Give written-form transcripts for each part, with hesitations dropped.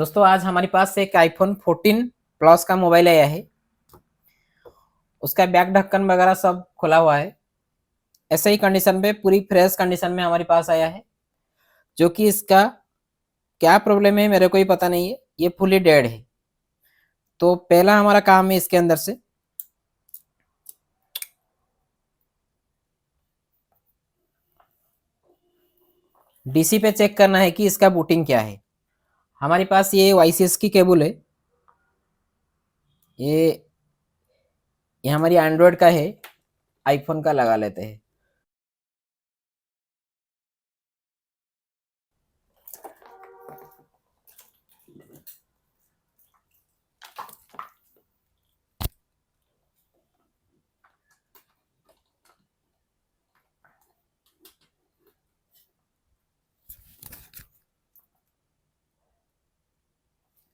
दोस्तों आज हमारे पास एक आईफोन 14 प्लस का मोबाइल आया है। उसका बैक ढक्कन वगैरह सब खुला हुआ है। ऐसे ही कंडीशन पे पूरी फ्रेश कंडीशन में हमारे पास आया है। जो कि इसका क्या प्रॉब्लम है मेरे को ही पता नहीं है। ये फुली डेड है। तो पहला हमारा काम है इसके अंदर से डीसी पे चेक करना है कि इसका बूटिंग क्या है। हमारे पास ये वाईसीएस की केबल है। ये ये हमारी एंड्रॉयड का है। आईफोन का लगा लेते हैं।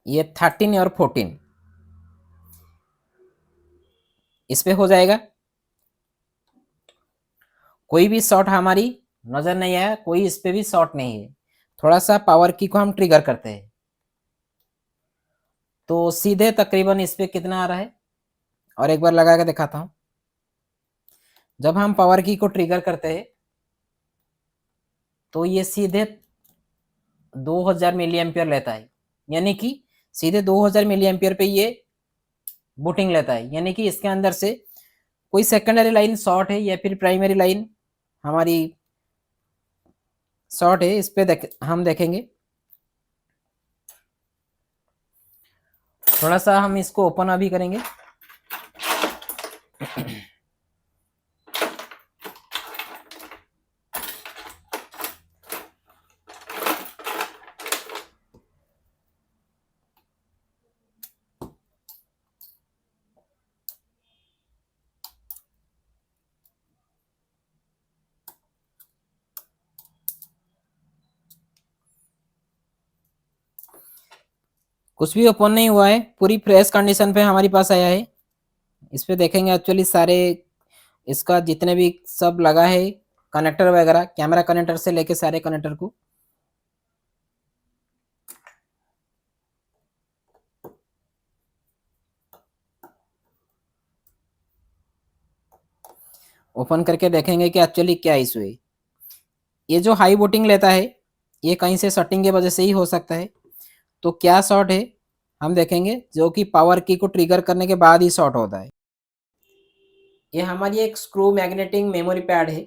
ये 13 और 14 इस पे हो जाएगा। कोई भी शॉट हमारी नजर नहीं आया, कोई इस पे भी शॉट नहीं है। थोड़ा सा पावर की को हम ट्रिगर करते हैं तो सीधे तकरीबन इस पे कितना आ रहा है और एक बार लगा के दिखाता हूँ। जब हम पावर की को ट्रिगर करते हैं तो ये सीधे 2000 मिली एम्पियर लेता है। यानी कि सीधे 2000 मिली एम्पियर पे ये बूटिंग लेता है। यानी कि इसके अंदर से कोई सेकेंडरी लाइन शॉर्ट है या फिर प्राइमरी लाइन हमारी शॉर्ट है। इस पे हम देखेंगे। थोड़ा सा हम इसको ओपन अभी करेंगे। कुछ भी ओपन नहीं हुआ है, पूरी फ्रेश कंडीशन पे हमारे पास आया है। इस पे देखेंगे एक्चुअली सारे इसका जितने भी सब लगा है कनेक्टर वगैरह, कैमरा कनेक्टर से लेके सारे कनेक्टर को ओपन करके देखेंगे कि एक्चुअली क्या इशू है। ये जो हाई वोटिंग लेता है ये कहीं से सेटिंग की वजह से ही हो सकता है। तो क्या शॉर्ट है हम देखेंगे, जो कि पावर की को ट्रिगर करने के बाद ही शॉर्ट होता है। ये हमारी एक स्क्रू मैग्नेटिक मेमोरी पैड है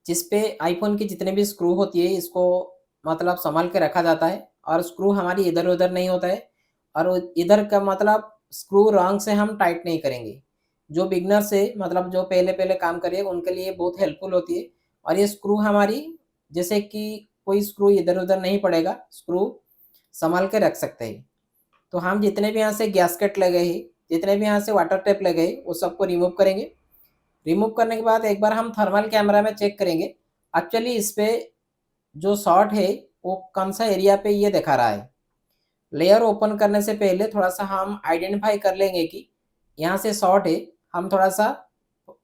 जिसपे आईफोन की जितने भी स्क्रू होती है इसको मतलब संभाल के रखा जाता है। और स्क्रू हमारी इधर उधर नहीं होता है। और इधर का मतलब स्क्रू रॉन्ग से हम टाइट नहीं करेंगे। जो बिगनर से मतलब जो पहले पहले काम करिए उनके लिए बहुत हेल्पफुल होती है। और ये स्क्रू हमारी जैसे कि कोई स्क्रू इधर उधर नहीं पड़ेगा, स्क्रू संभाल के रख सकते हैं। तो हम जितने भी यहाँ से गैसकेट लगे हैं, जितने भी यहाँ से वाटर टेप लगे हैं, वो सबको रिमूव करेंगे। रिमूव करने के बाद एक बार हम थर्मल कैमरा में चेक करेंगे एक्चुअली इस पे जो शॉट है वो कौन सा एरिया पे ये दिखा रहा है। लेयर ओपन करने से पहले थोड़ा सा हम आइडेंटिफाई कर लेंगे कि यहाँ से शॉट है। हम थोड़ा सा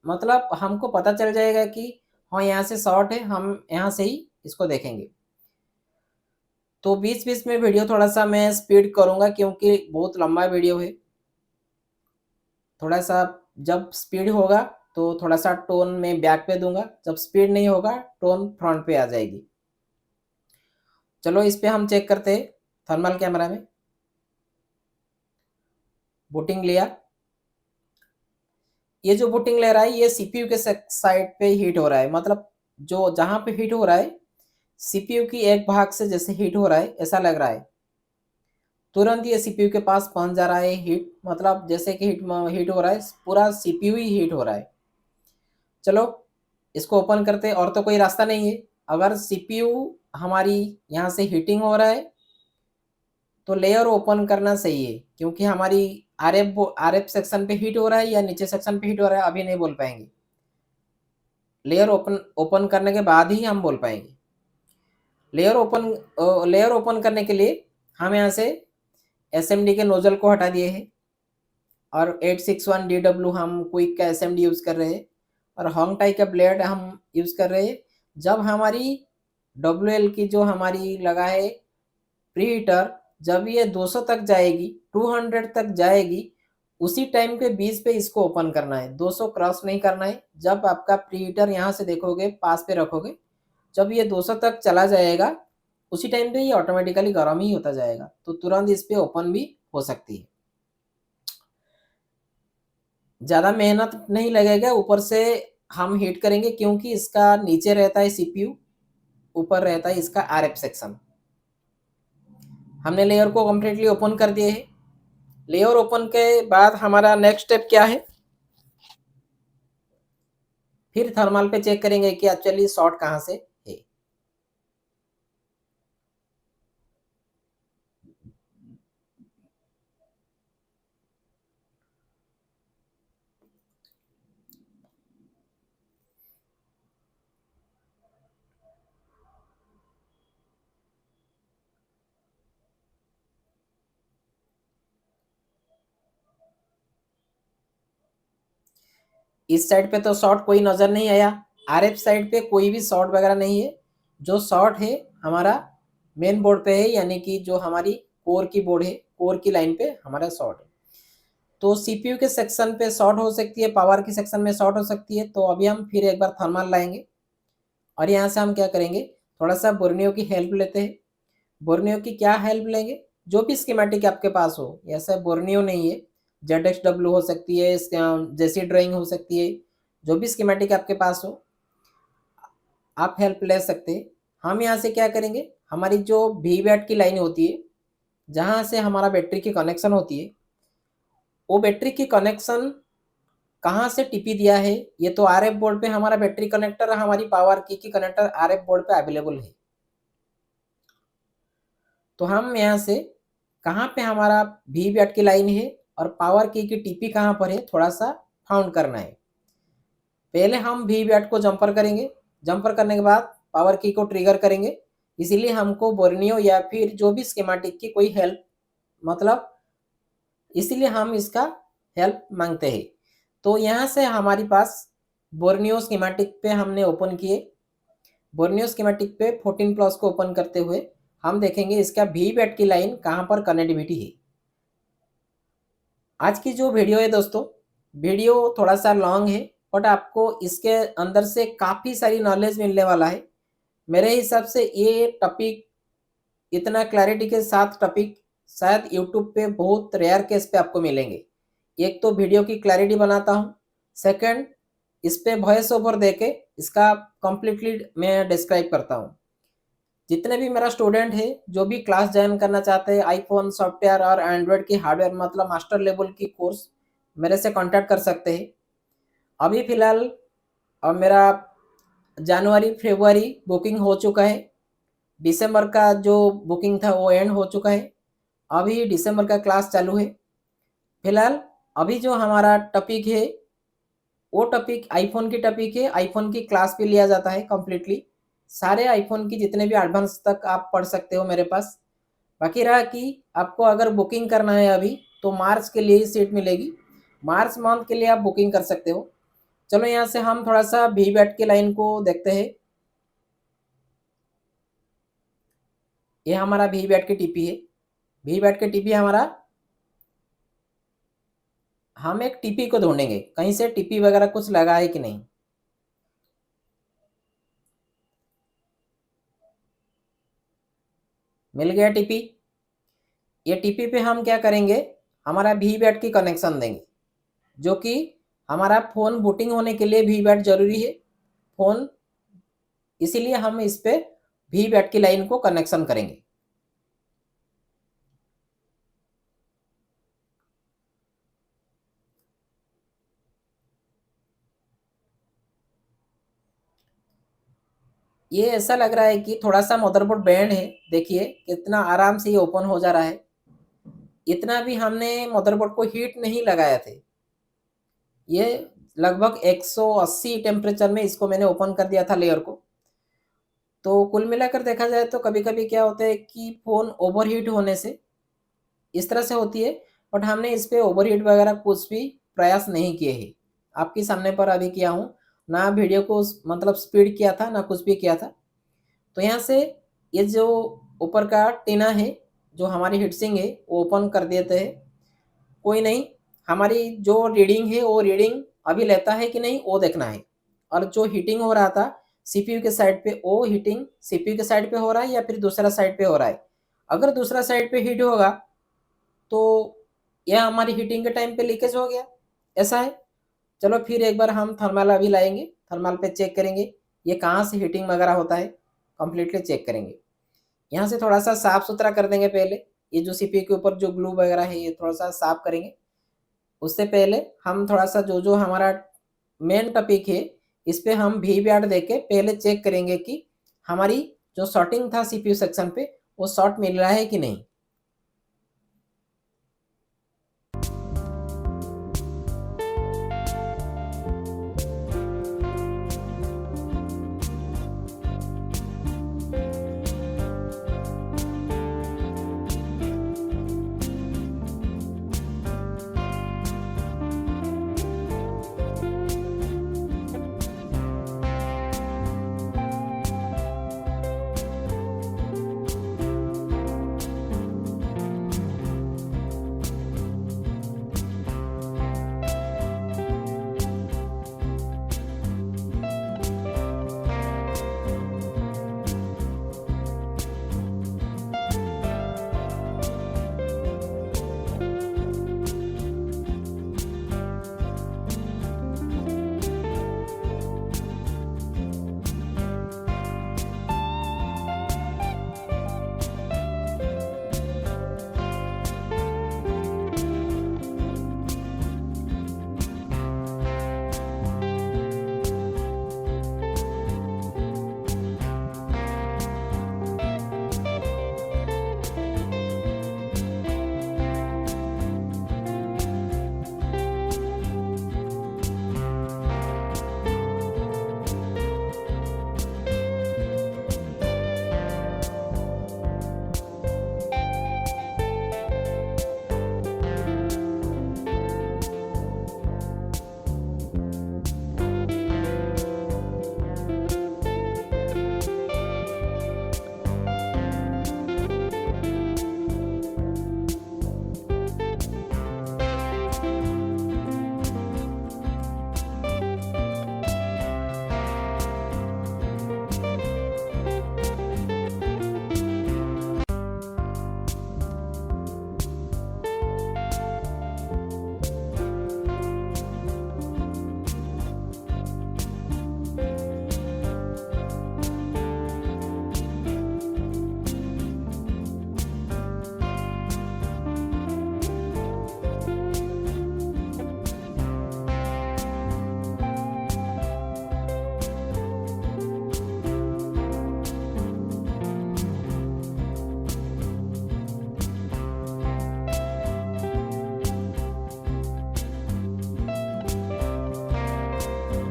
मतलब हमको पता चल जाएगा कि हाँ यहाँ से शॉट है, हम यहाँ से ही इसको देखेंगे। तो बीच बीच में वीडियो थोड़ा सा मैं स्पीड करूँगा क्योंकि बहुत लंबा वीडियो है। थोड़ा सा जब स्पीड होगा तो थोड़ा सा टोन में बैक पे दूंगा, जब स्पीड नहीं होगा टोन फ्रंट पे आ जाएगी। चलो इस पे हम चेक करते हैं थर्मल कैमरा में। बूटिंग लिया। ये जो बूटिंग ले रहा है ये सीपीयू के साइड पे हीट हो रहा है। मतलब जो जहाँ पे हीट हो रहा है सीपीयू की एक भाग से जैसे हीट हो रहा है ऐसा लग रहा है। तुरंत ये सीपीयू के पास पहुंच जा रहा है हीट, मतलब जैसे कि हीट हो रहा है, पूरा सीपीयू ही हीट हो रहा है। चलो इसको ओपन करते हैं। और तो कोई रास्ता नहीं है। अगर सीपीयू हमारी यहाँ से हीटिंग हो रहा है तो लेयर ओपन करना सही है क्योंकि हमारी आरएफ सेक्शन पे हीट हो रहा है या नीचे सेक्शन पे हीट हो रहा है अभी नहीं बोल पाएंगे। लेयर ओपन ओपन करने के बाद ही हम बोल पाएंगे। लेयर ओपन करने के लिए हम यहाँ से एसएमडी के नोजल को हटा दिए हैं और 861 DW हम क्विक का एसएमडी यूज़ कर रहे हैं और हॉन्ग टाई का ब्लेड हम यूज़ कर रहे हैं। जब हमारी WL की जो हमारी लगा है प्री हीटर जब ये 200 तक जाएगी, 200 तक जाएगी, उसी टाइम पे 20 पे इसको ओपन करना है, 200 क्रॉस नहीं करना है। जब आपका प्रीहीटर यहाँ से देखोगे, पास पे रखोगे, जब ये 200 तक चला जाएगा, उसी टाइम पे ये ऑटोमेटिकली गर्म ही होता जाएगा, तो तुरंत इस पे ओपन भी हो सकती है। ज़्यादा मेहनत नहीं लगेगा, ऊपर से हम हीट करेंगे क्योंकि इसका नीचे रहता है सीपीयू, ऊपर रहता है इसका आरएफ सेक्शन। हमने लेयर को कम्प्लीटली ओपन कर दिए है। लेयर ओपन के बाद हमारा नेक्स्ट स्टेप क्या है, फिर थर्मल पे चेक करेंगे कि एक्चुअली शॉर्ट कहाँ से है। इस साइड पे तो शॉर्ट कोई नज़र नहीं आया, आरएफ साइड पे कोई भी शॉर्ट वगैरह नहीं है। जो शॉर्ट है हमारा मेन बोर्ड पे है, यानी कि जो हमारी कोर की बोर्ड है, कोर की लाइन पे हमारा शॉर्ट है। तो सीपीयू के सेक्शन पे शॉर्ट हो सकती है, पावर की सेक्शन में शॉर्ट हो सकती है। तो अभी हम फिर एक बार थर्मल लाएंगे और यहाँ से हम क्या करेंगे, थोड़ा सा बोर्नियो की हेल्प लेते हैं। बोर्नियो की क्या हेल्प लेंगे, जो भी स्कीमेटिक आपके पास हो, ऐसा बोर्नियो नहीं है, ZXW हो सकती है, जैसी ड्राइंग हो सकती है, जो भी स्कीमेटिक आपके पास हो आप हेल्प ले सकते हैं। हम यहाँ से क्या करेंगे, हमारी जो VWAT की लाइन होती है, जहाँ से हमारा बैटरी की कनेक्शन होती है, वो बैटरी की कनेक्शन कहाँ से टीपी दिया है, ये तो आरएफ बोर्ड पे हमारा बैटरी कनेक्टर, हमारी पावर की कनेक्टर आरएफ बोर्ड पे अवेलेबल है। तो हम यहाँ से कहाँ पे हमारा VWAT की लाइन है और पावर की टीपी कहाँ पर है, थोड़ा सा फाउंड करना है। पहले हम VWAT को जंपर करेंगे, जंपर करने के बाद पावर की को ट्रिगर करेंगे। इसीलिए हमको बोर्नियो या फिर जो भी स्कीमेटिक की कोई हेल्प, मतलब इसीलिए हम इसका हेल्प मांगते हैं। तो यहाँ से हमारे पास बोर्नियो स्कीमेटिक पे हमने ओपन किए। बोर्नियो स्कीमेटिक पे 14 प्लस को ओपन करते हुए हम देखेंगे इसका VWAT की लाइन कहाँ पर कनेक्टिविटी है। आज की जो वीडियो है दोस्तों, वीडियो थोड़ा सा लॉन्ग है, बट आपको इसके अंदर से काफ़ी सारी नॉलेज मिलने वाला है। मेरे हिसाब से ये टॉपिक, इतना क्लैरिटी के साथ टॉपिक शायद यूट्यूब पे बहुत रेयर केस पे आपको मिलेंगे। एक तो वीडियो की क्लैरिटी बनाता हूँ, सेकंड इस पे वॉइस ओवर देके इसका कंप्लीटली मैं डिस्क्राइब करता हूँ। जितने भी मेरा स्टूडेंट है जो भी क्लास ज्वाइन करना चाहते हैं, आईफोन सॉफ्टवेयर और एंड्रॉयड की हार्डवेयर मतलब मास्टर लेवल की कोर्स, मेरे से कांटेक्ट कर सकते हैं। अभी फ़िलहाल अब मेरा जनवरी फरवरी बुकिंग हो चुका है, दिसंबर का जो बुकिंग था वो एंड हो चुका है, अभी दिसंबर का क्लास चालू है। फिलहाल अभी जो हमारा टॉपिक है वो टॉपिक आईफोन की टॉपिक है, आईफोन की क्लास पे लिया जाता है कम्प्लीटली। सारे आईफोन की जितने भी एडवांस तक आप पढ़ सकते हो मेरे पास। बाकी रहा कि आपको अगर बुकिंग करना है अभी, तो मार्च के लिए ही सीट मिलेगी, मार्च मंथ के लिए आप बुकिंग कर सकते हो। चलो यहाँ से हम थोड़ा सा VWAT की लाइन को देखते हैं। ये हमारा VWAT की टीपी है। VWAT की टीपी हमारा, हम एक टीपी को ढूंढेंगे कहीं से टीपी वगैरह कुछ लगा है कि नहीं। मिल गया टीपी। ये टीपी पे हम क्या करेंगे, हमारा VWAT की कनेक्शन देंगे, जो कि हमारा फ़ोन बूटिंग होने के लिए VWAT जरूरी है फ़ोन, इसीलिए हम इस पे VWAT की लाइन को कनेक्शन करेंगे। ये ऐसा लग रहा है कि थोड़ा सा मदरबोर्ड बैंड है, देखिए कितना आराम से ये ओपन हो जा रहा है। इतना भी हमने मदरबोर्ड को हीट नहीं लगाया थे, ये लगभग 180 टेम्परेचर में इसको मैंने ओपन कर दिया था लेयर को। तो कुल मिलाकर देखा जाए तो कभी कभी क्या होता है कि फ़ोन ओवरहीट होने से इस तरह से होती है, बट हमने इस पे ओवरहीट वगैरह कुछ भी प्रयास नहीं किए हैं। आपके सामने पर अभी किया हूँ, ना वीडियो को मतलब स्पीड किया था ना कुछ भी किया था। तो यहाँ से ये जो ऊपर का टीना है, जो हमारी हीट सिंक है वो ओपन कर देते हैं। कोई नहीं, हमारी जो रीडिंग है वो रीडिंग अभी लेता है कि नहीं वो देखना है। और जो हीटिंग हो रहा था सीपीयू के साइड पे, वो हीटिंग सीपीयू के साइड पे हो रहा है या फिर दूसरा साइड पे हो रहा है। अगर दूसरा साइड पे हीट होगा तो यह हमारी हीटिंग के टाइम पे लीकेज हो गया, ऐसा है। चलो फिर एक बार हम थर्मल अभी लाएंगे, थर्मल पे चेक करेंगे ये कहाँ से हीटिंग वगैरह होता है, कंप्लीटली चेक करेंगे। यहाँ से थोड़ा सा साफ सुथरा कर देंगे पहले, ये जो सीपीयू के ऊपर जो ग्लू वगैरह है ये थोड़ा सा साफ करेंगे। उससे पहले हम थोड़ा सा जो जो हमारा मेन टॉपिक है इस पे हम वी बैट दे के पहले चेक करेंगे कि हमारी जो शॉर्टिंग था सीपीयू सेक्शन पे वो शॉर्ट मिल रहा है कि नहीं।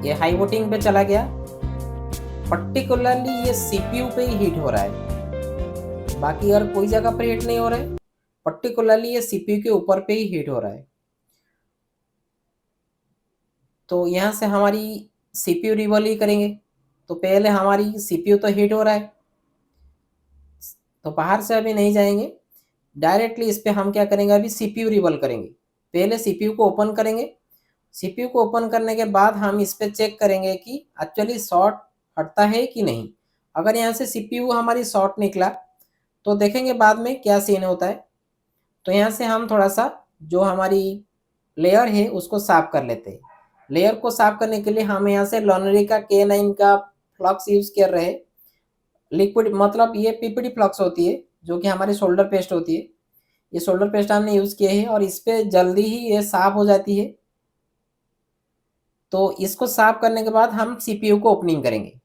ये हाई वोटिंग पे चला गया, पर्टिकुलरली ये सीपीयू पे ही हीट हो रहा है, बाकी और कोई जगह पर हीट नहीं हो रहा है, पर्टिकुलरली ये सीपीयू के ऊपर पे ही हीट हो रहा है। तो यहाँ से हमारी सीपीयू रिवॉल्व ही करेंगे, तो पहले हमारी सीपीयू तो हीट हो रहा है, तो बाहर से अभी नहीं जाएंगे, डायरेक्टली इस पे हम क्या करेंगे, अभी सीपीयू रिवॉल्व करेंगे। पहले सीपीयू को ओपन करेंगे, सीपीयू को ओपन करने के बाद हम इस पे चेक करेंगे कि एक्चुअली शॉर्ट हटता है कि नहीं। अगर यहाँ से सीपीयू हमारी शॉर्ट निकला तो देखेंगे बाद में क्या सीन होता है। तो यहाँ से हम थोड़ा सा जो हमारी लेयर है उसको साफ कर लेते हैं। लेयर को साफ करने के लिए हम यहाँ से लॉन्ड्री का K9 का फ्लक्स यूज कर रहे हैं। लिक्विड मतलब ये पीपीडी फ्लक्स होती है जो कि हमारी शोल्डर पेस्ट होती है। ये शोल्डर पेस्ट हमने यूज किए हैं और इस पे जल्दी ही ये साफ हो जाती है। तो इसको साफ करने के बाद हम सीपीयू को ओपनिंग करेंगे।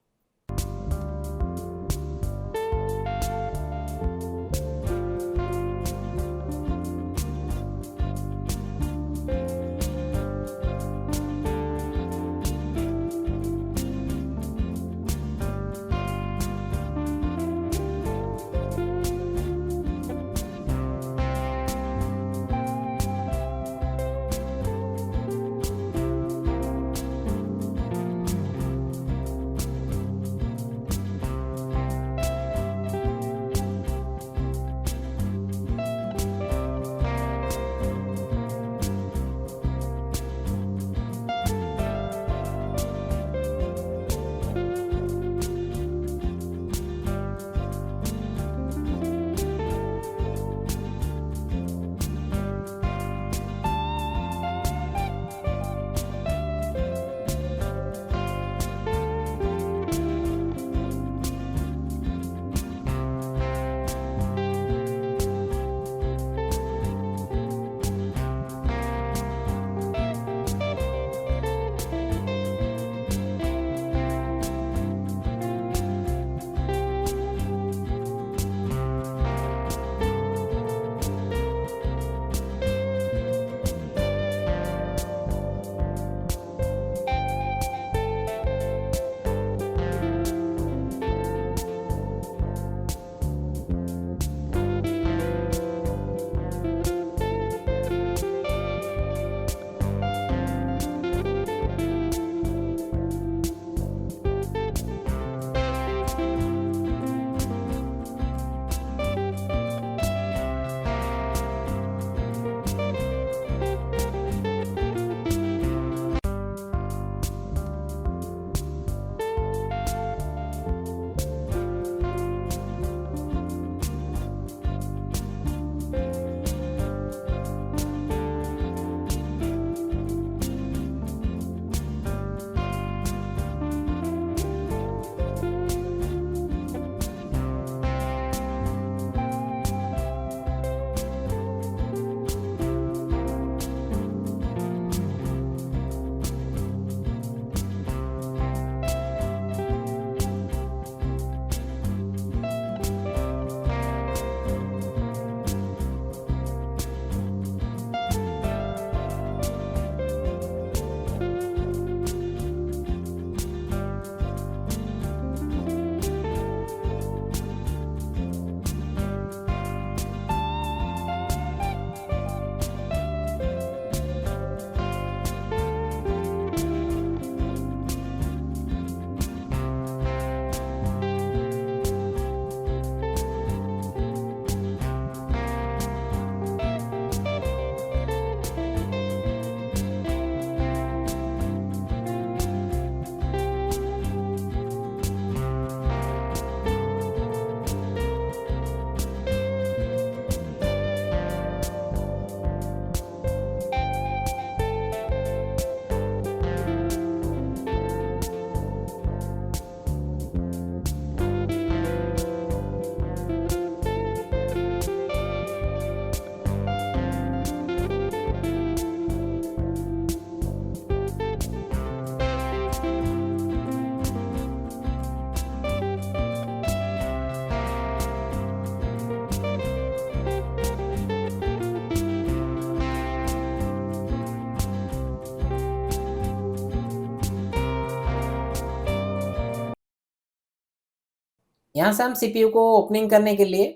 यहाँ से हम सीपीयू को ओपनिंग करने के लिए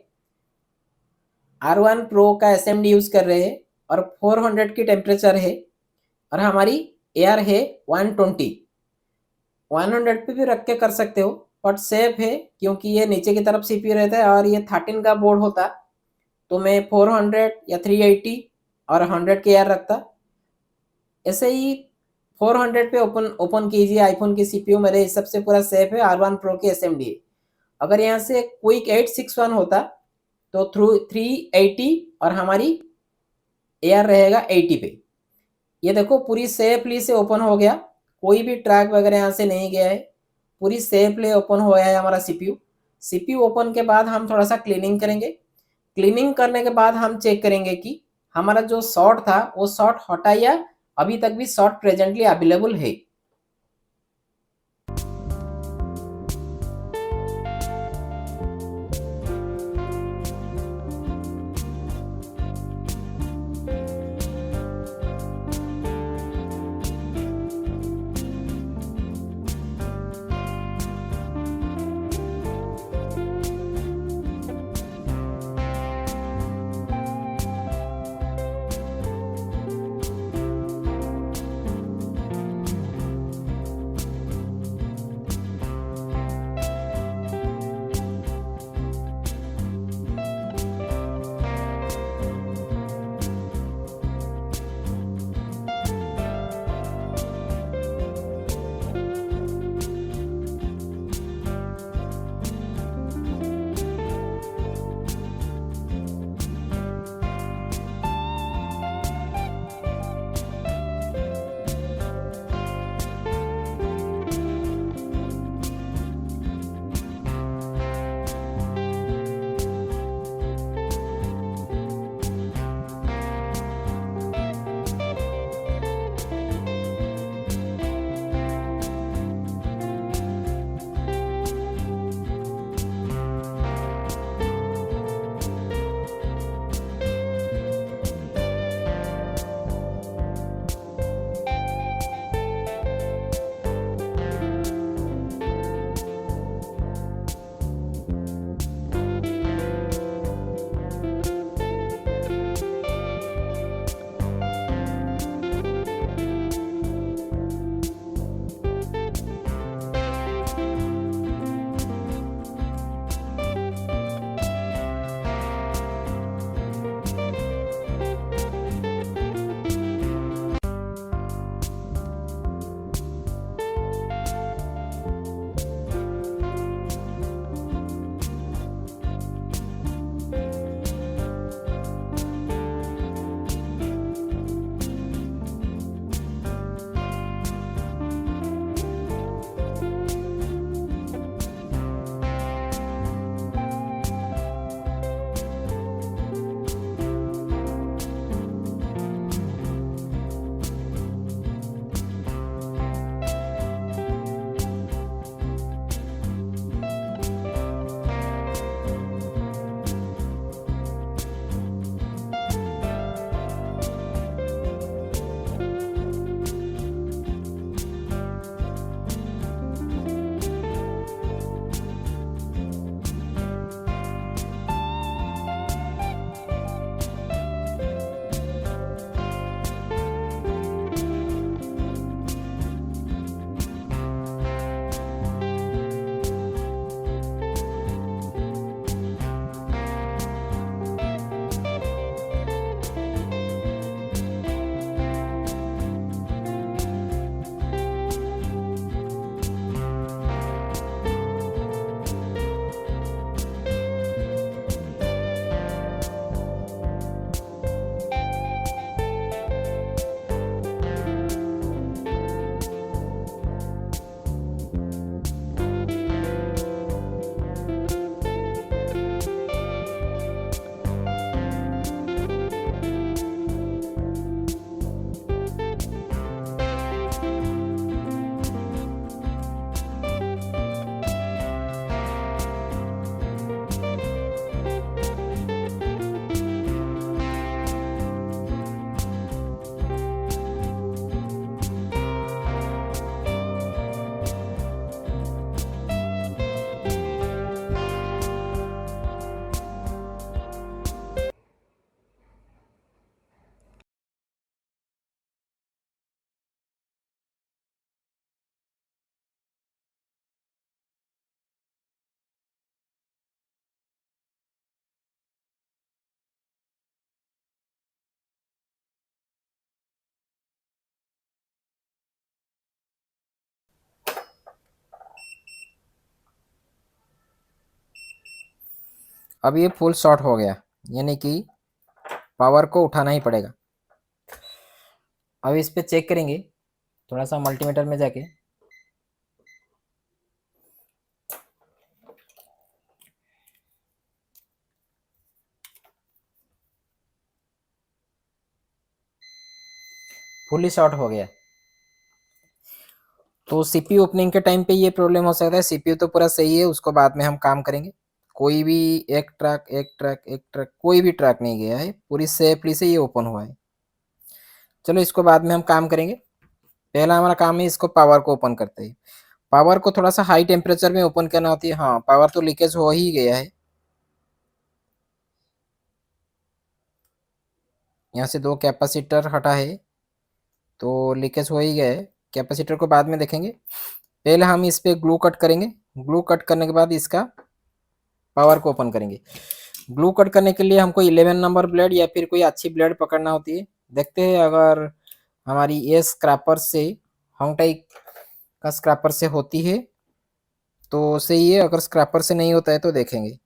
R1 Pro का SMD यूज़ कर रहे हैं और 400 की टेम्परेचर है और हमारी एयर है 120। 100 पे भी रख के कर सकते हो, बट सेफ है क्योंकि ये नीचे की तरफ सीपीयू रहता है और ये 13 का बोर्ड होता तो मैं 400 या 380 और 100 के एयर रखता। ऐसे ही 400 पे ओपन ओपन कीजिए आईफोन की सीपीयू, मेरे हिसाब से पूरा सेफ है। R1 Pro की SMD। अगर यहाँ से क्विक 861 होता तो थ्रू 380 और हमारी एयर रहेगा 80 पे। ये देखो पूरी सेफली से ओपन हो गया, कोई भी ट्रैक वगैरह यहाँ से नहीं गया है, पूरी सेफली ओपन हो गया है हमारा सीपीयू। सीपीयू ओपन के बाद हम थोड़ा सा क्लीनिंग करेंगे। क्लीनिंग करने के बाद हम चेक करेंगे कि हमारा जो शॉर्ट था वो शॉर्ट हटा या अभी तक भी शॉर्ट प्रेजेंटली अवेलेबल है। अब ये फुल शॉर्ट हो गया, यानी कि पावर को उठाना ही पड़ेगा। अब इस पे चेक करेंगे थोड़ा सा मल्टीमीटर में जाके। फुली शॉर्ट हो गया। तो सीपीयू ओपनिंग के टाइम पे ये प्रॉब्लम हो सकता है। सीपीयू तो पूरा सही है, उसको बाद में हम काम करेंगे। कोई भी एक ट्रैक कोई भी ट्रैक नहीं गया है, पूरी सेफली से ये ओपन हुआ है। चलो इसको बाद में हम काम करेंगे। पहला हमारा काम है इसको पावर को ओपन करते हैं। पावर को थोड़ा सा हाई टेम्परेचर में ओपन करना होती है। हाँ, पावर तो लीकेज हो ही गया है। यहाँ से दो कैपेसिटर हटा है तो लीकेज हो ही गया है। कैपेसिटर को बाद में देखेंगे, पहले हम इस पे ग्लू कट करेंगे। ग्लू कट करने के बाद इसका पावर को ओपन करेंगे। ग्लू कट करने के लिए हमको 11 नंबर ब्लेड या फिर कोई अच्छी ब्लेड पकड़ना होती है। देखते हैं अगर हमारी ये स्क्रैपर से, हांगटाई का स्क्रैपर से होती है तो सही है, अगर स्क्रैपर से नहीं होता है तो देखेंगे।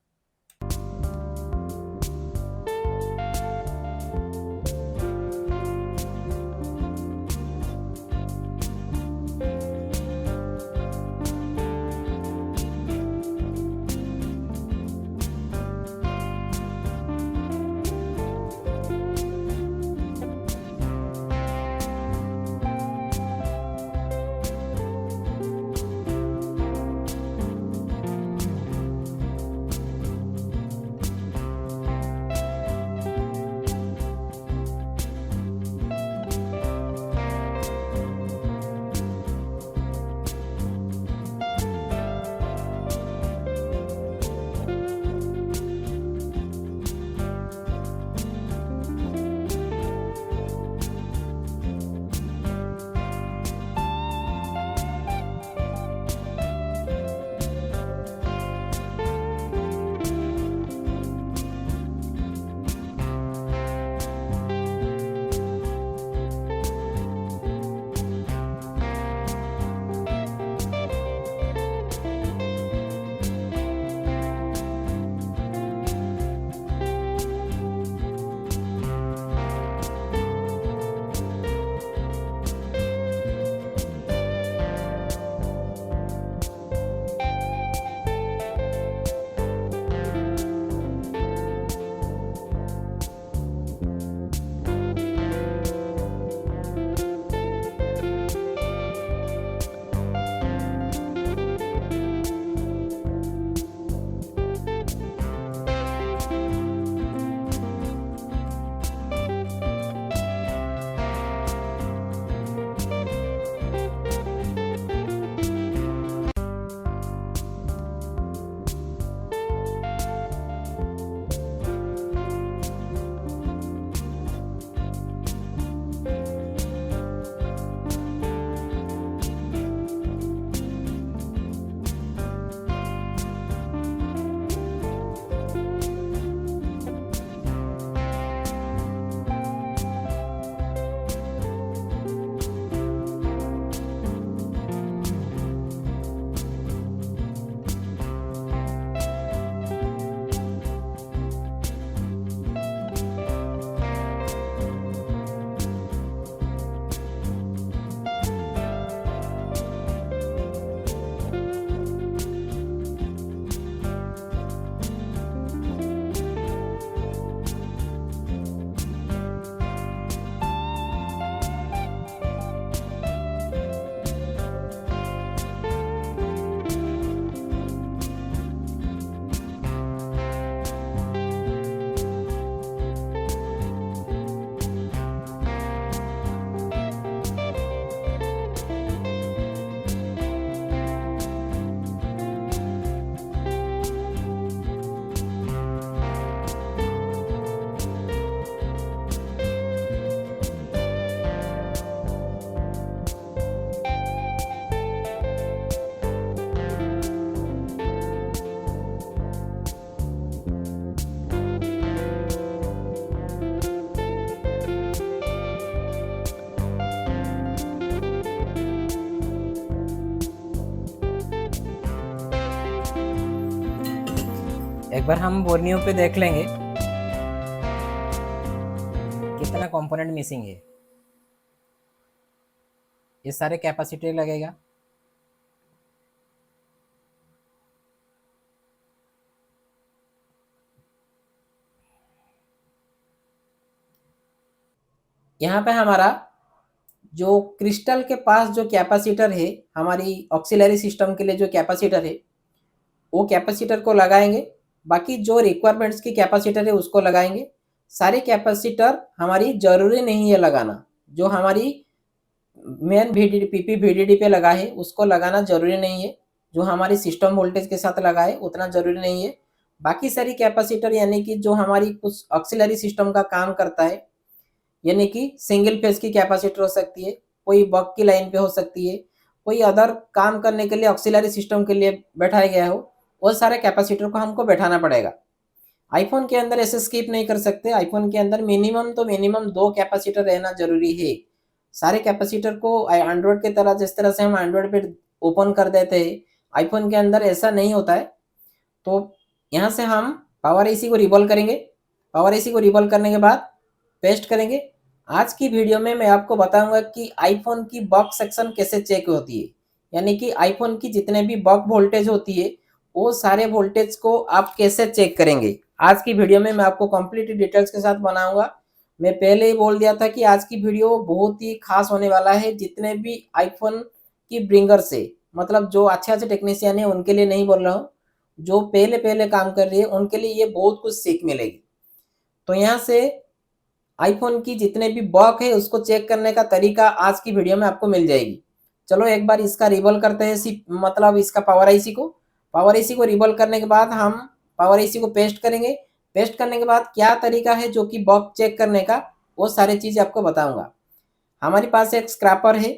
एक बार हम बोर्नियो पे देख लेंगे कितना कंपोनेंट मिसिंग है। ये सारे कैपेसिटर लगेगा। यहाँ पे हमारा जो क्रिस्टल के पास जो कैपेसिटर है, हमारी ऑक्सिलरी सिस्टम के लिए जो कैपेसिटर है, वो कैपेसिटर को लगाएंगे। बाकी जो रिक्वायरमेंट्स की कैपेसिटर है उसको लगाएंगे। सारे कैपेसिटर हमारी ज़रूरी नहीं है लगाना। जो हमारी मेन VDD PP VDD पे लगा है उसको लगाना ज़रूरी नहीं है। जो हमारी सिस्टम वोल्टेज के साथ लगा है उतना ज़रूरी नहीं है। बाकी सारी कैपेसिटर यानी कि जो हमारी कुछ ऑक्सिलरी सिस्टम का काम करता है, यानी कि सिंगल फेज की कैपेसिटर हो सकती है, कोई बक की लाइन पे हो सकती है, कोई अदर काम करने के लिए ऑक्सिलरी सिस्टम के लिए बैठाया गया हो, वो सारे कैपेसिटर को हमको बैठाना पड़ेगा। आईफोन के अंदर ऐसे स्किप नहीं कर सकते। आईफोन के अंदर मिनिमम तो मिनिमम 2 कैपेसिटर रहना जरूरी है। सारे कैपेसिटर को एंड्रॉयड की तरह, जिस तरह से हम एंड्रॉयड पे ओपन कर देते हैं, आईफोन के अंदर ऐसा नहीं होता है। तो यहाँ से हम पावर एसी को रिबॉल करेंगे। पावर एसी को रिबॉल करने के बाद पेस्ट करेंगे। आज की वीडियो में मैं आपको बताऊंगा कि आईफोन की बक सेक्शन कैसे चेक होती है, यानी कि आईफोन की जितने भी बक वोल्टेज होती है वो सारे वोल्टेज को आप कैसे चेक करेंगे। आज की वीडियो में मैं आपको कंप्लीट डिटेल्स के साथ बनाऊंगा। मैं पहले ही बोल दिया था कि आज की वीडियो बहुत ही खास होने वाला है। जितने भी आईफोन की ब्रिंगर से, मतलब जो अच्छे अच्छे टेक्नीशियन है उनके लिए नहीं बोल रहा हूँ, जो पहले पहले काम कर रही है उनके लिए ये बहुत कुछ सीख मिलेगी। तो यहाँ से आईफोन की जितने भी बग है उसको चेक करने का तरीका आज की वीडियो में आपको मिल जाएगी। चलो एक बार इसका रिबॉल करते हैं, मतलब इसका पावर आईसी को। पावर आईसी को रिबॉल करने के बाद हम पावर आईसी को पेस्ट करेंगे। पेस्ट करने के बाद क्या तरीका है जो कि बग चेक करने का, वो सारी चीज़ आपको बताऊंगा। हमारे पास एक स्क्रैपर है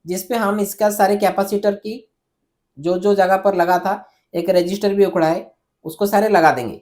जिसपे हम इसका सारे कैपेसिटर की जो जो जगह पर लगा था, एक रजिस्टर भी उखड़ा है, उसको सारे लगा देंगे।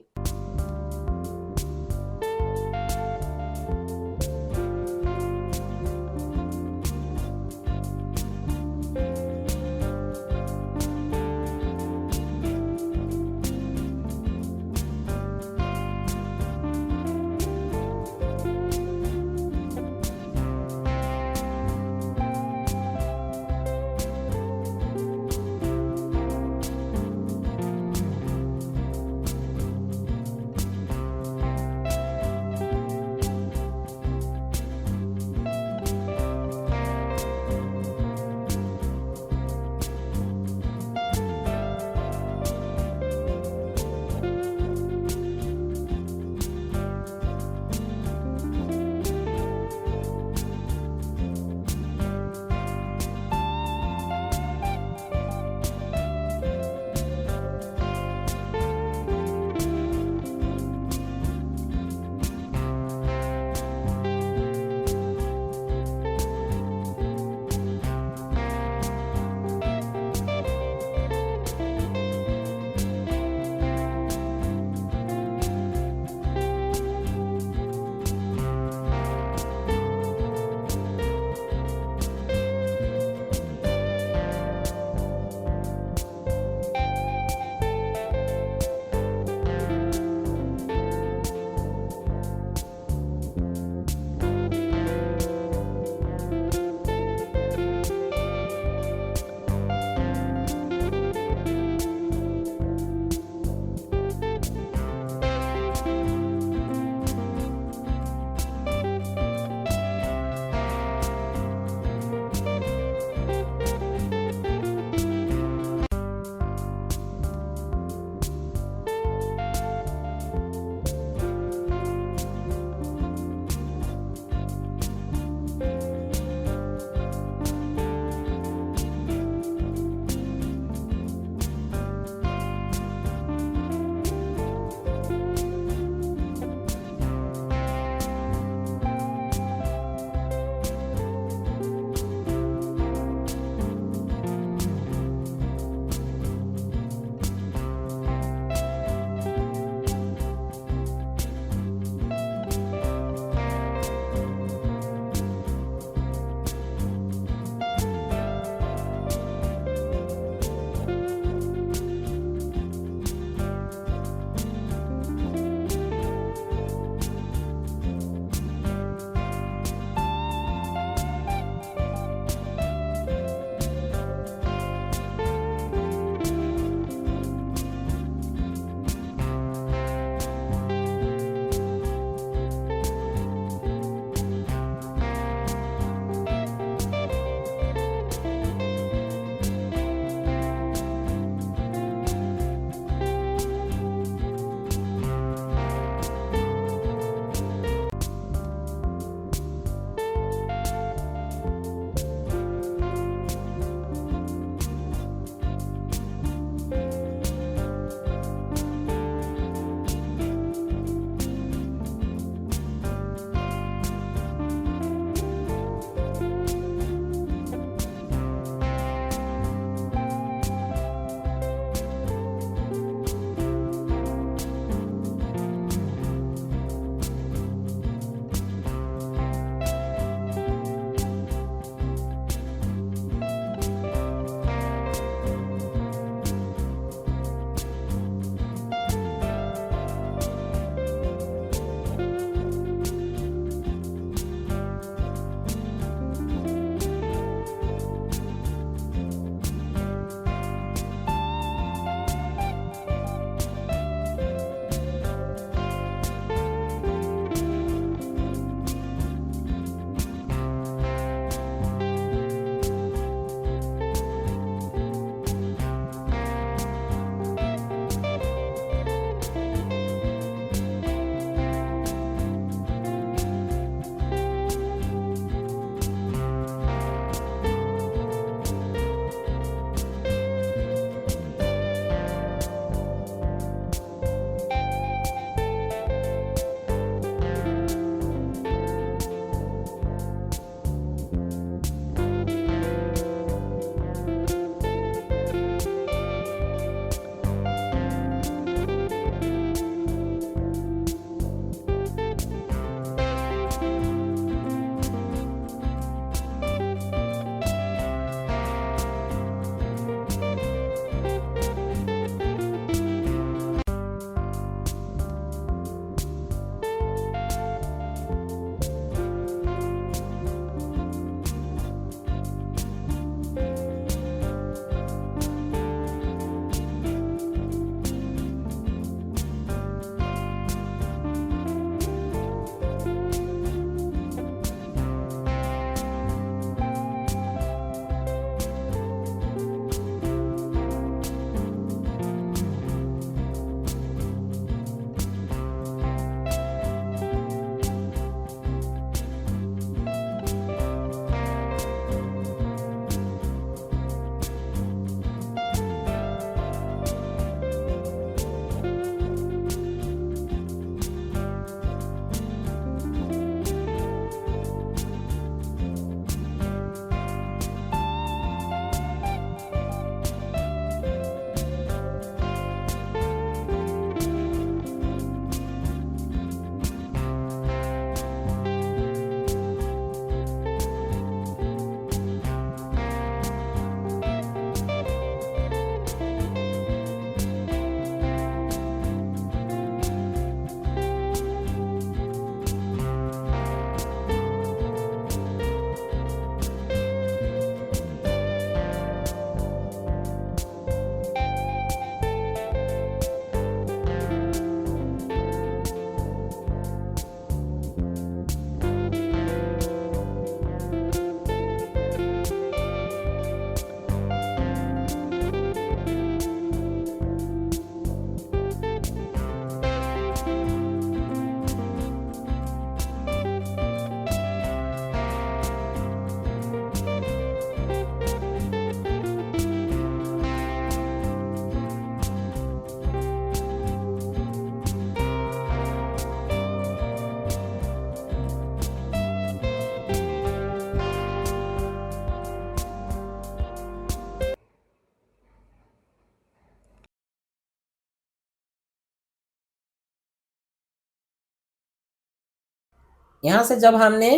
यहाँ से जब हमने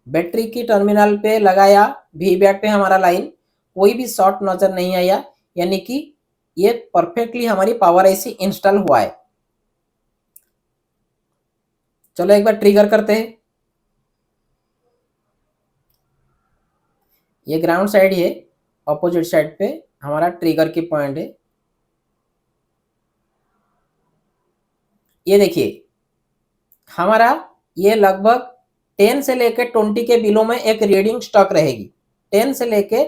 बैटरी की टर्मिनल पे लगाया, वी बैट पे हमारा लाइन, कोई भी शॉर्ट नजर नहीं आया, यानी कि ये परफेक्टली हमारी पावर आईसी इंस्टॉल हुआ है। चलो एक बार ट्रिगर करते हैं। ये ग्राउंड साइड है, ऑपोजिट साइड पे हमारा ट्रिगर की पॉइंट है। ये देखिए हमारा ये लगभग 10 से लेके 20 के बिलो में एक रीडिंग स्टॉक रहेगी। 10 से लेके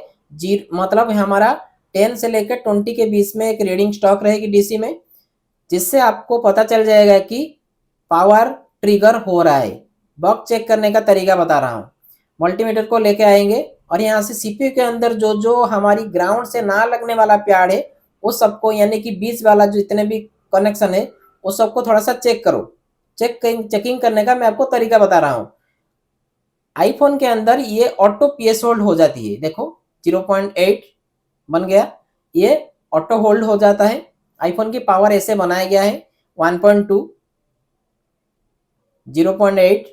मतलब हमारा 10 से लेके 20 के बीच में एक रीडिंग स्टॉक रहेगी डीसी में, जिससे आपको पता चल जाएगा कि पावर ट्रिगर हो रहा है। बग चेक करने का तरीका बता रहा हूँ। मल्टीमीटर को लेके आएंगे और यहाँ से सीपीयू के अंदर जो जो हमारी ग्राउंड से ना लगने वाला प्यार है वो सबको, यानी कि बीच वाला जो जितने भी कनेक्शन है वो सबको थोड़ा सा चेक करो। चेकिंग करने का मैं आपको तरीका बता रहा हूँ। आईफोन के अंदर ये ऑटो पीएस होल्ड हो जाती है, देखो 0.8 बन गया, ये ऑटो होल्ड हो जाता है। आईफोन की पावर ऐसे बनाया गया है 1.2, 0.8,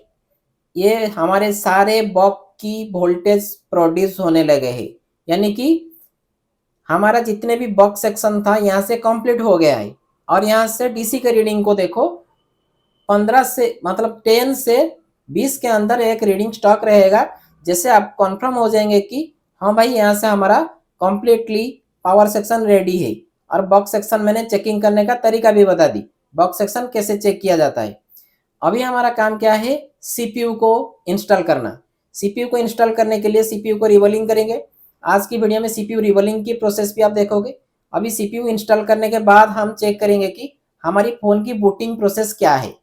ये हमारे सारे बॉक्स की वोल्टेज प्रोड्यूस होने लगे हैं, यानी कि हमारा जितने भी बॉक्स सेक्शन था यहाँ से कंप्लीट हो गया है। और यहाँ से डीसी के रीडिंग को देखो, 15 से मतलब 10 से 20 के अंदर एक रीडिंग स्टॉक रहेगा, जैसे आप कंफर्म हो जाएंगे कि हाँ भाई यहाँ से हमारा कंप्लीटली पावर सेक्शन रेडी है। और बॉक्स सेक्शन मैंने चेकिंग करने का तरीका भी बता दी, बॉक्स सेक्शन कैसे चेक किया जाता है। अभी हमारा काम क्या है, सीपीयू को इंस्टॉल करना। सीपीयू को इंस्टॉल करने के लिए सीपीयू को रिबलिंग करेंगे। आज की वीडियो में सीपीयू रिबलिंग की प्रोसेस भी आप देखोगे। अभी सीपीयू इंस्टॉल करने के बाद हम चेक करेंगे कि हमारी फोन की बूटिंग प्रोसेस क्या है।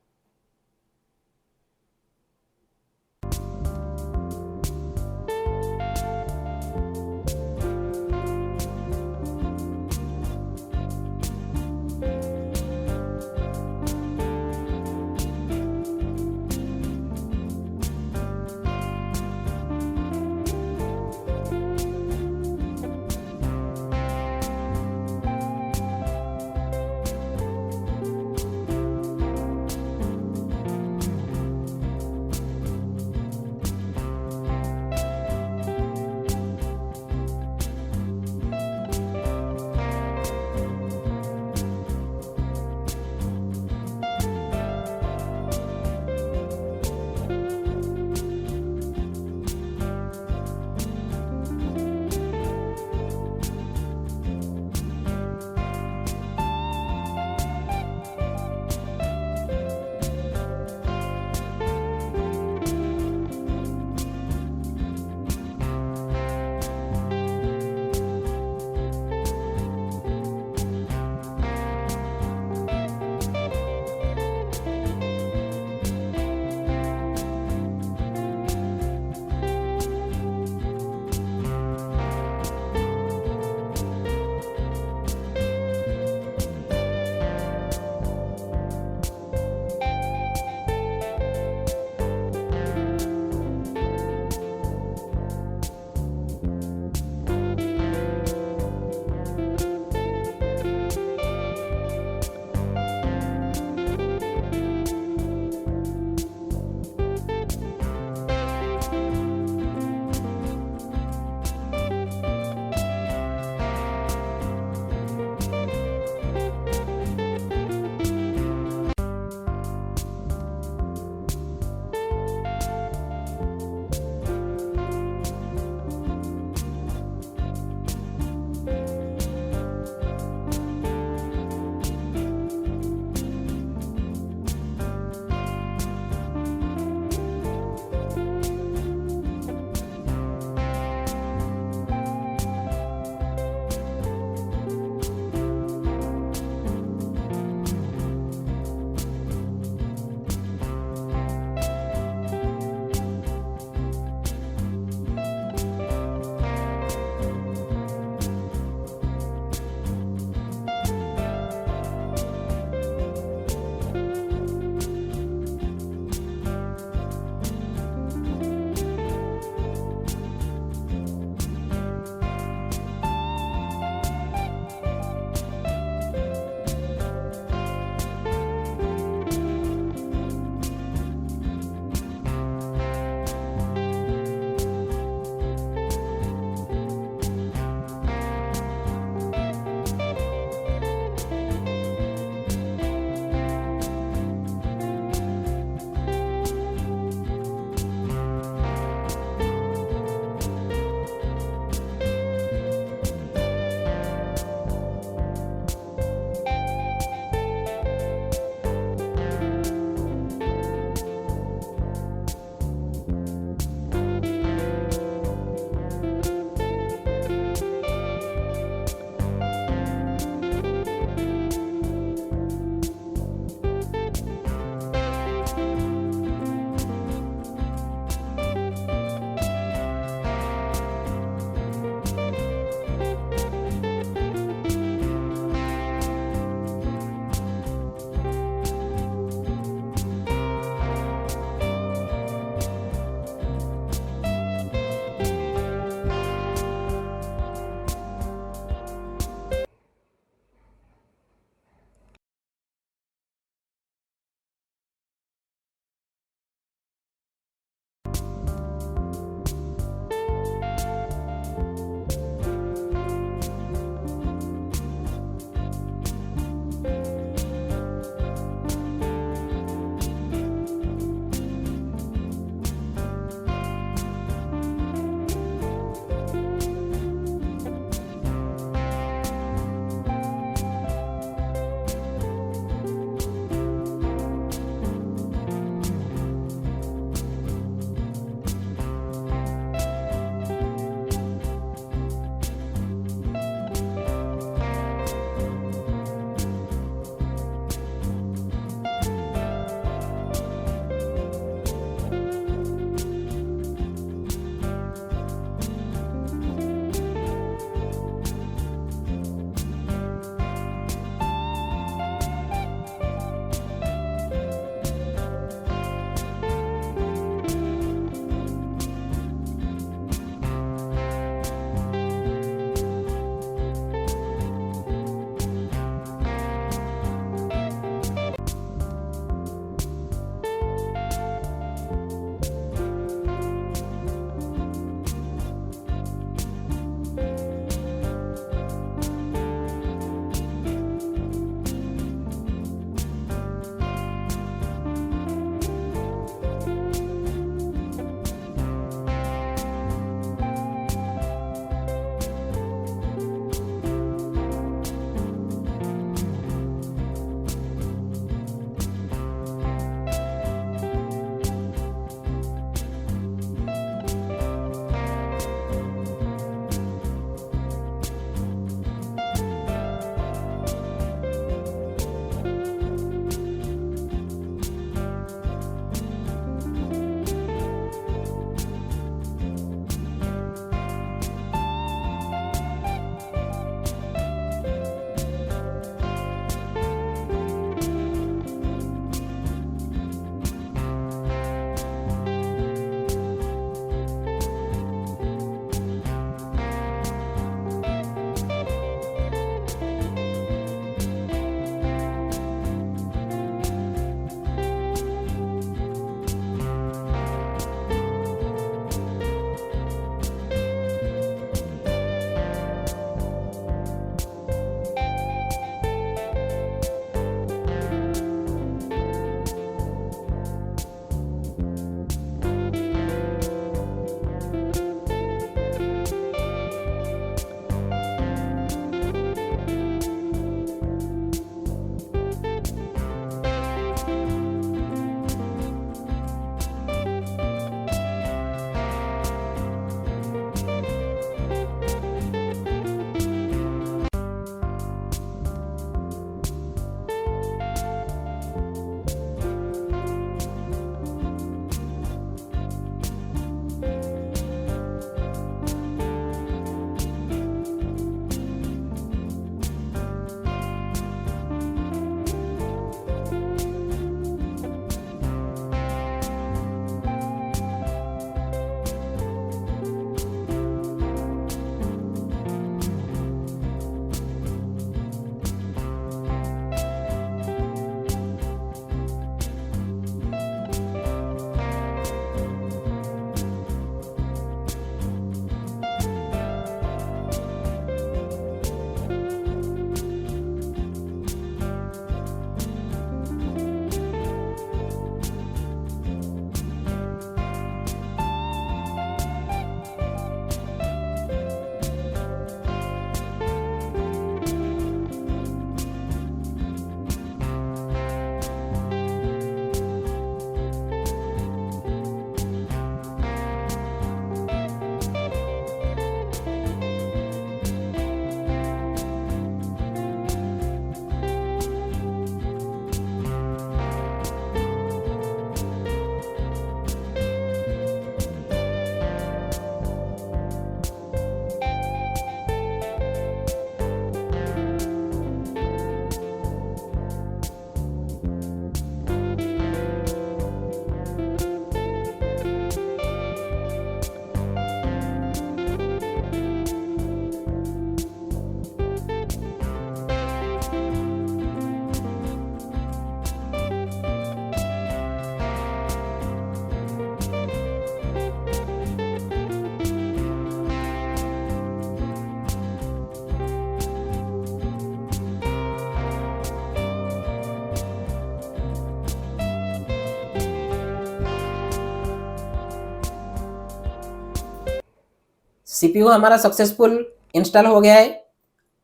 सीपीयू हमारा सक्सेसफुल इंस्टॉल हो गया है।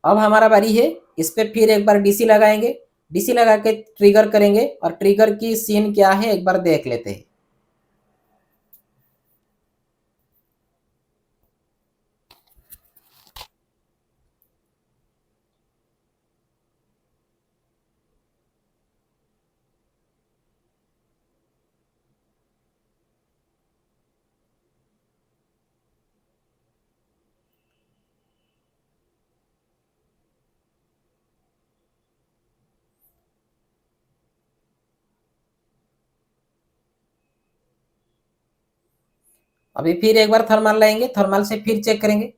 अब हमारा बारी है, इस पे फिर एक बार डीसी लगाएंगे, डीसी लगा के ट्रिगर करेंगे और ट्रिगर की सीन क्या है एक बार देख लेते हैं। अभी फिर एक बार थर्मल लाएंगे, थर्मल से फिर चेक करेंगे।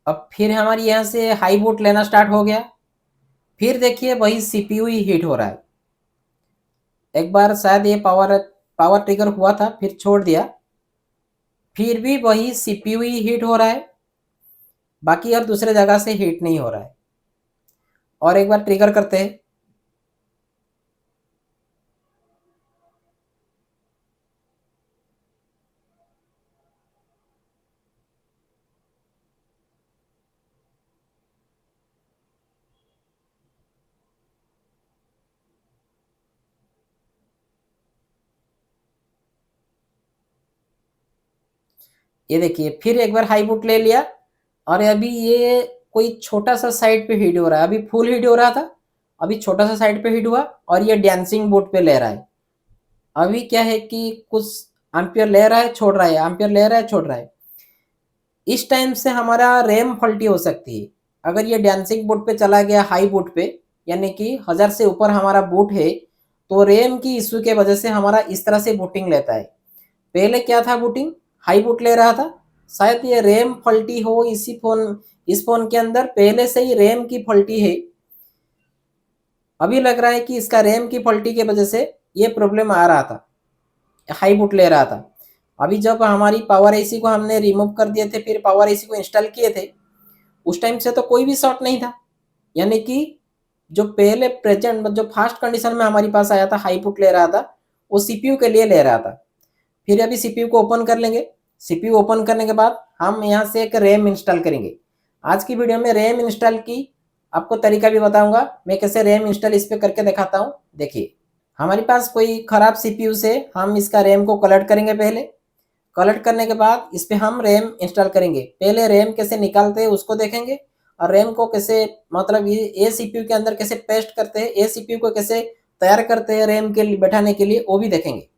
अब फिर हमारी यहाँ से हाई बूट लेना स्टार्ट हो गया। फिर देखिए वही सीपीयू ही हीट हो रहा है। एक बार शायद ये पावर पावर ट्रिगर हुआ था, फिर छोड़ दिया, फिर भी वही सीपीयू ही हीट हो रहा है, बाकी अब दूसरे जगह से हीट नहीं हो रहा है। और एक बार ट्रिगर करते हैं। ये देखिए फिर एक बार हाई बूट ले लिया और अभी ये कोई छोटा सा साइड पे हीट हो रहा है। अभी फुल हीट हो रहा था, अभी छोटा सा साइड पे हीट हुआ और ये डांसिंग बोर्ड पे ले रहा है। अभी क्या है कि कुछ एम्पियर ले रहा है, छोड़ रहा है, एम्पियर ले रहा है, छोड़ रहा है। इस टाइम से हमारा रैम फॉल्टी हो सकती है। अगर ये डांसिंग बोर्ड पे चला गया हाई बूट पे, यानी कि 1000 से ऊपर हमारा बूट है, तो रैम की इश्यू के वजह से हमारा इस तरह से बूटिंग लेता है। पहले क्या था, बूटिंग हाई बूट ले रहा था, शायद ये रैम फॉल्टी हो इस फोन के अंदर पहले से ही रैम की फॉल्टी है। अभी लग रहा है कि इसका रैम की फॉल्टी के वजह से ये प्रॉब्लम आ रहा था, हाई बूट ले रहा था। अभी जब हमारी पावर एसी को हमने रिमूव कर दिए थे, फिर पावर एसी को इंस्टॉल किए थे, उस टाइम से तो कोई भी शॉर्ट नहीं था। यानी कि जो पहले प्रेजेंट जो फास्ट कंडीशन में हमारी पास आया था, हाई बूट ले रहा था, वो सीपीयू के लिए ले रहा था। फिर अभी सीपीयू को ओपन कर लेंगे। सीपीयू ओपन करने के बाद हम यहाँ से एक रैम इंस्टॉल करेंगे। आज की वीडियो में रैम इंस्टॉल की आपको तरीका भी बताऊंगा, मैं कैसे रैम इंस्टॉल इस पे करके दिखाता हूँ। देखिए हमारे पास कोई खराब सीपीयू से हम इसका रैम को कलेक्ट करेंगे। पहले कलेक्ट करने के बाद इस पे हम रैम इंस्टॉल करेंगे। पहले रैम कैसे निकालते हैं उसको देखेंगे, और रैम को कैसे मतलब ये सीपीयू के अंदर कैसे पेस्ट करते हैं, ये सीपीयू को कैसे तैयार करते हैं रैम के लिए बैठाने के लिए, वो भी देखेंगे।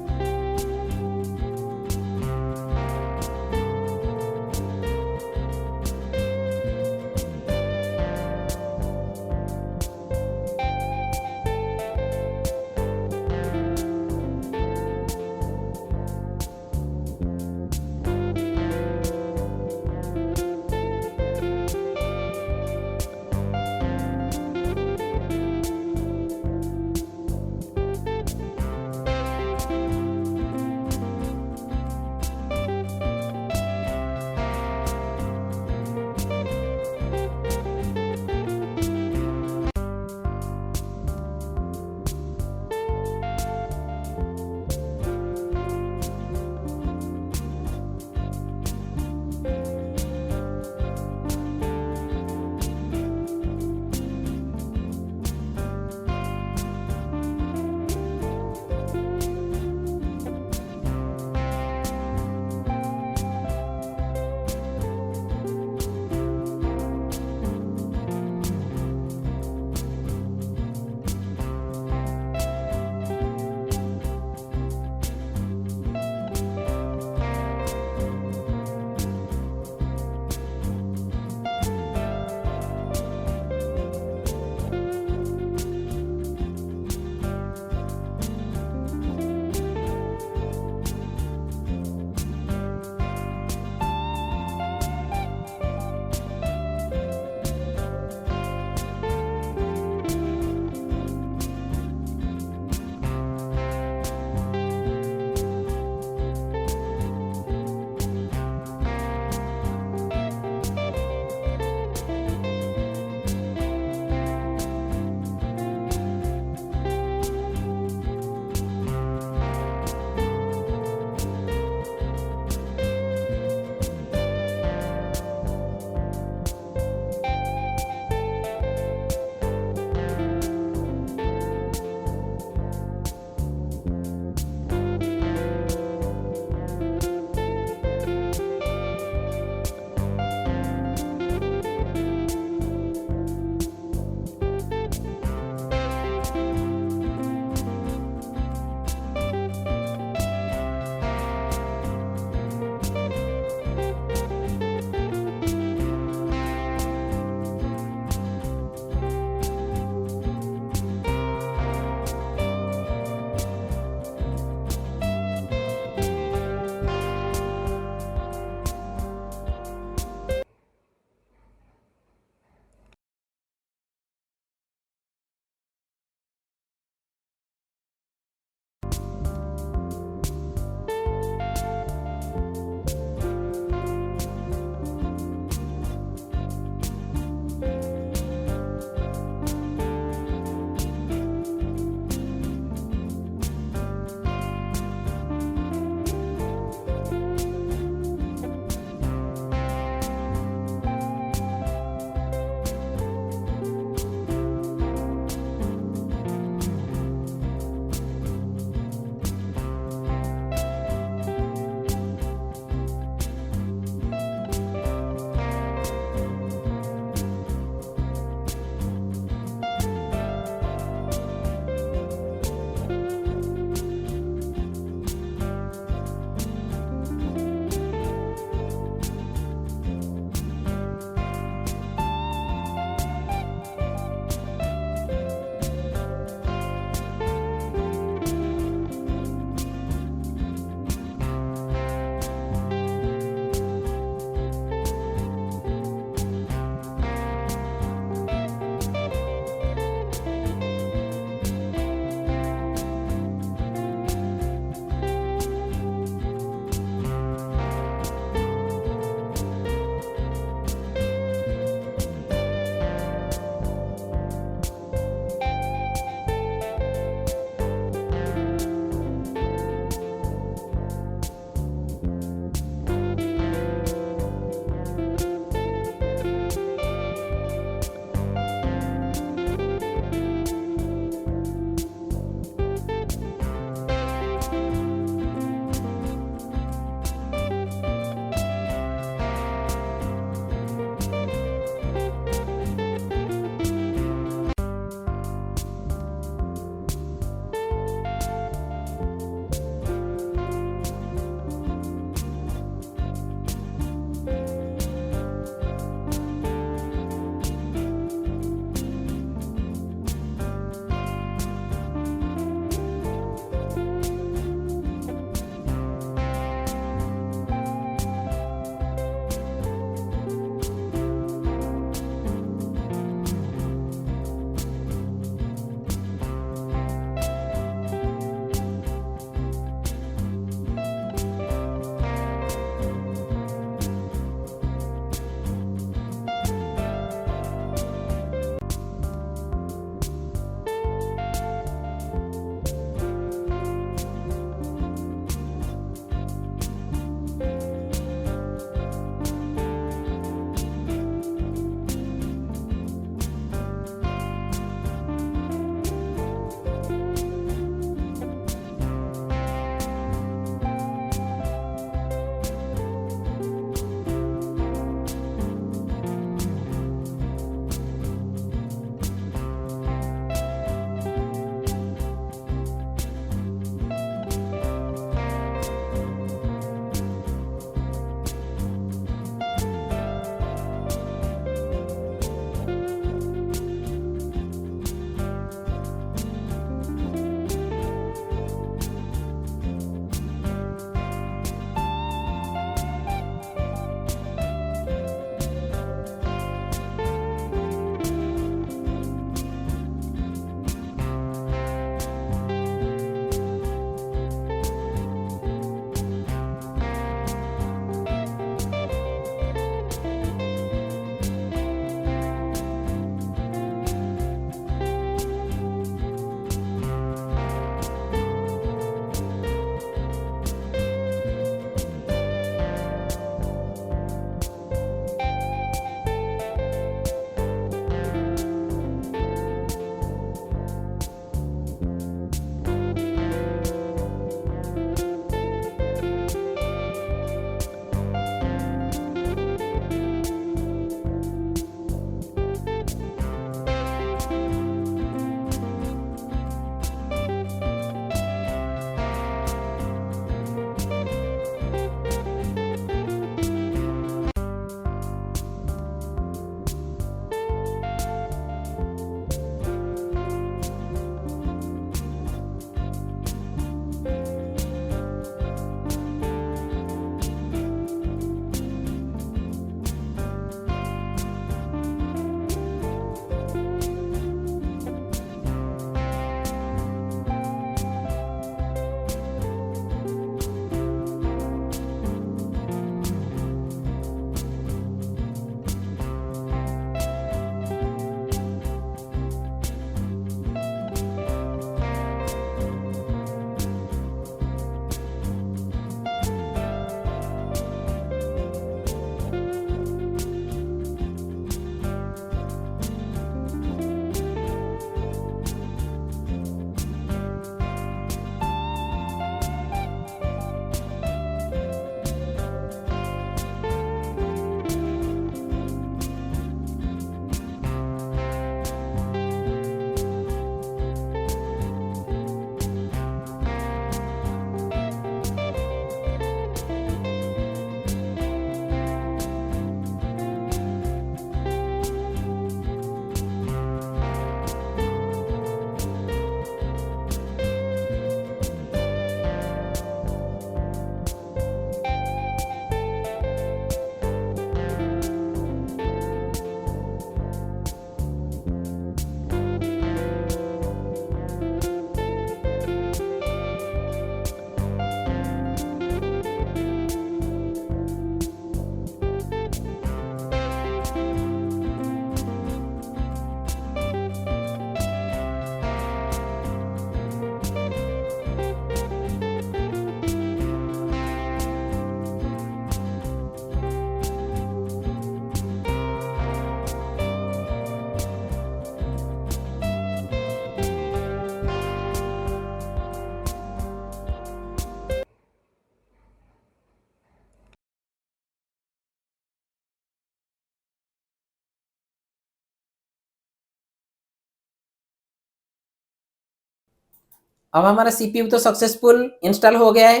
अब हमारा सीपीयू तो सक्सेसफुल इंस्टॉल हो गया है।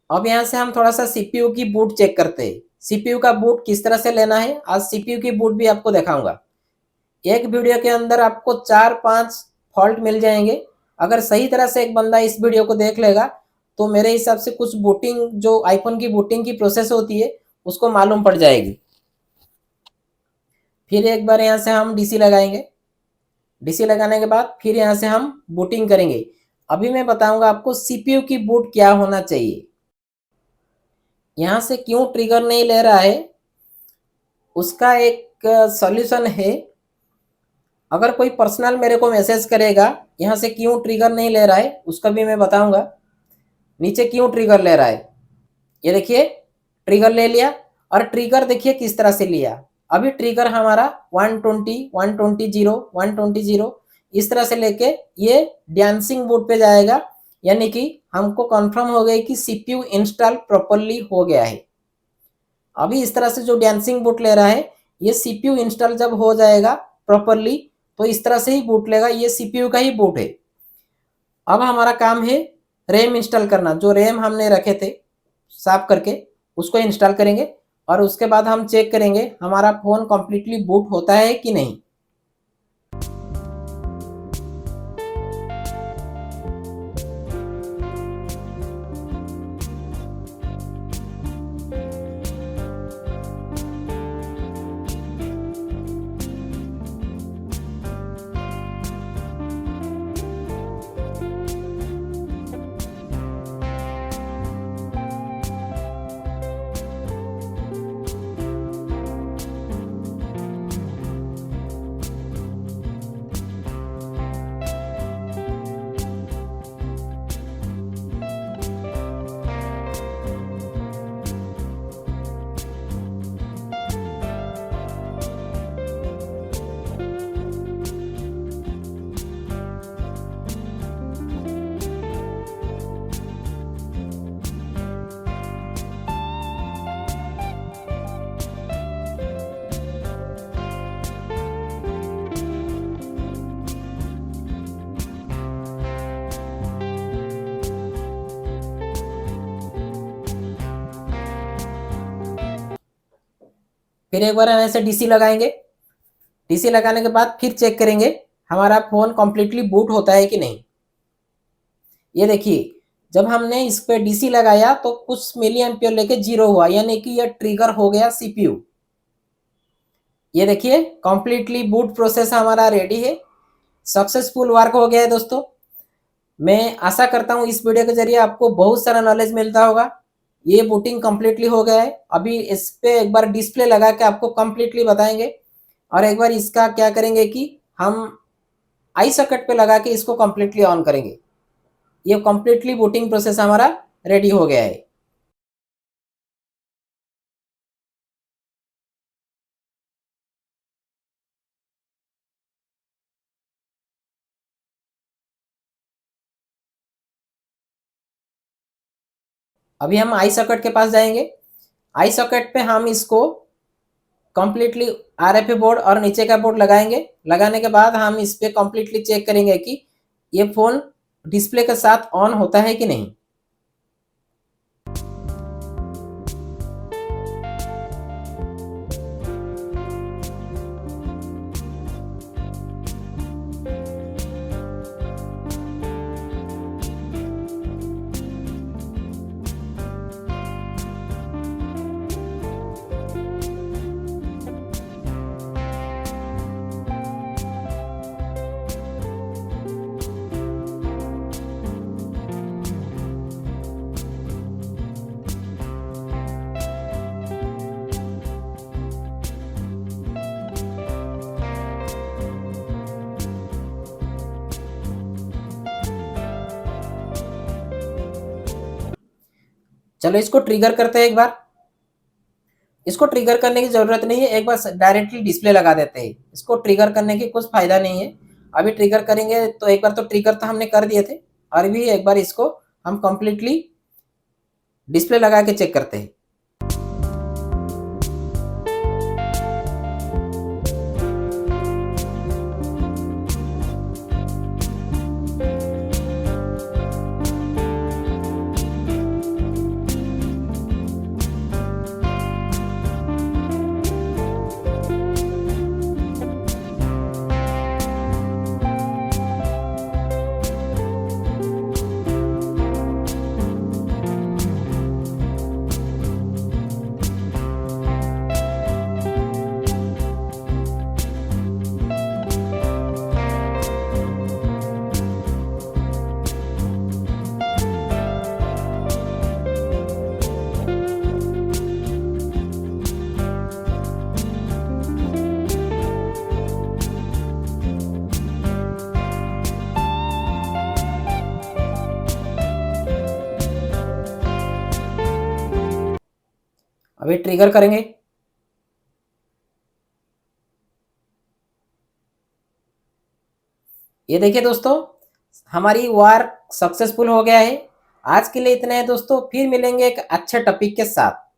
अब यहाँ से हम थोड़ा सा सीपीयू की बूट चेक करते हैं। सीपीयू का बूट किस तरह से लेना है, आज सीपीयू की बूट भी आपको दिखाऊंगा। एक वीडियो के अंदर आपको 4-5 फॉल्ट मिल जाएंगे। अगर सही तरह से एक बंदा इस वीडियो को देख लेगा तो मेरे हिसाब से कुछ बूटिंग, जो आईफोन की बूटिंग की प्रोसेस होती है, उसको मालूम पड़ जाएगी। फिर एक बार यहाँ से हम डीसी लगाएंगे। डीसी लगाने के बाद फिर यहाँ से हम बूटिंग करेंगे। अभी मैं बताऊंगा आपको सीपीयू की बूट क्या होना चाहिए। यहाँ से क्यों ट्रिगर नहीं ले रहा है उसका एक सॉल्यूशन है। अगर कोई पर्सनल मेरे को मैसेज करेगा यहाँ से क्यों ट्रिगर नहीं ले रहा है, उसका भी मैं बताऊंगा। नीचे क्यों ट्रिगर ले रहा है, ये देखिए ट्रिगर ले लिया। और ट्रिगर देखिए किस तरह से लिया। अभी ट्रिगर हमारा 120, 120, 120 इस तरह से लेके ये डांसिंग बोर्ड पे जाएगा, यानी कि हमको कंफर्म हो गया कि सीपीयू इंस्टॉल प्रॉपर्ली हो गया है। अभी इस तरह से जो डांसिंग बूट ले रहा है, ये सीपीयू इंस्टॉल जब हो जाएगा प्रॉपर्ली तो इस तरह से ही बूट लेगा, ये सीपीयू का ही बूट है। अब हमारा काम है रैम इंस्टॉल करना। जो रैम हमने रखे थे साफ करके उसको इंस्टॉल करेंगे और उसके बाद हम चेक करेंगे हमारा फ़ोन कम्प्लीटली बूट होता है कि नहीं। फिर एक बार हम ऐसे डीसी लगाएंगे। डीसी लगाने के बाद फिर चेक करेंगे हमारा फ़ोन कम्प्लीटली बूट होता है कि नहीं। ये देखिए जब हमने इस पे डीसी लगाया तो कुछ मिली एम्पियर लेके 0 हुआ, यानी कि ये ट्रिगर हो गया सीपीयू। ये देखिए कम्प्लीटली बूट प्रोसेस हमारा रेडी है, सक्सेसफुल वर्क हो गया है दोस्तों। मैं आशा करता हूँ इस वीडियो के जरिए आपको बहुत सारा नॉलेज मिलता होगा। ये बूटिंग कम्प्लीटली हो गया है। अभी इस पे एक बार डिस्प्ले लगा के आपको कम्प्लीटली बताएंगे और एक बार इसका क्या करेंगे कि हम आई सॉकेट पे लगा के इसको कम्प्लीटली ऑन करेंगे। ये कम्प्लीटली बूटिंग प्रोसेस हमारा रेडी हो गया है। अभी हम आई सॉकेट के पास जाएंगे। आई सॉकेट पे हम इसको कम्प्लीटली आरएफए बोर्ड और नीचे का बोर्ड लगाएंगे। लगाने के बाद हम इस पे कम्प्लीटली चेक करेंगे कि ये फ़ोन डिस्प्ले के साथ ऑन होता है कि नहीं। चलो इसको ट्रिगर करते हैं एक बार। इसको ट्रिगर करने की ज़रूरत नहीं है, एक बार डायरेक्टली डिस्प्ले लगा देते हैं। इसको ट्रिगर करने की कुछ फ़ायदा नहीं है। अभी ट्रिगर करेंगे तो एक बार तो ट्रिगर तो हमने कर दिए थे, और भी एक बार इसको हम कम्प्लीटली डिस्प्ले लगा के चेक करते हैं। अभी ट्रिगर करेंगे। ये देखिए दोस्तों, हमारी वार सक्सेसफुल हो गया है। आज के लिए इतना है दोस्तों, फिर मिलेंगे एक अच्छे टॉपिक के साथ।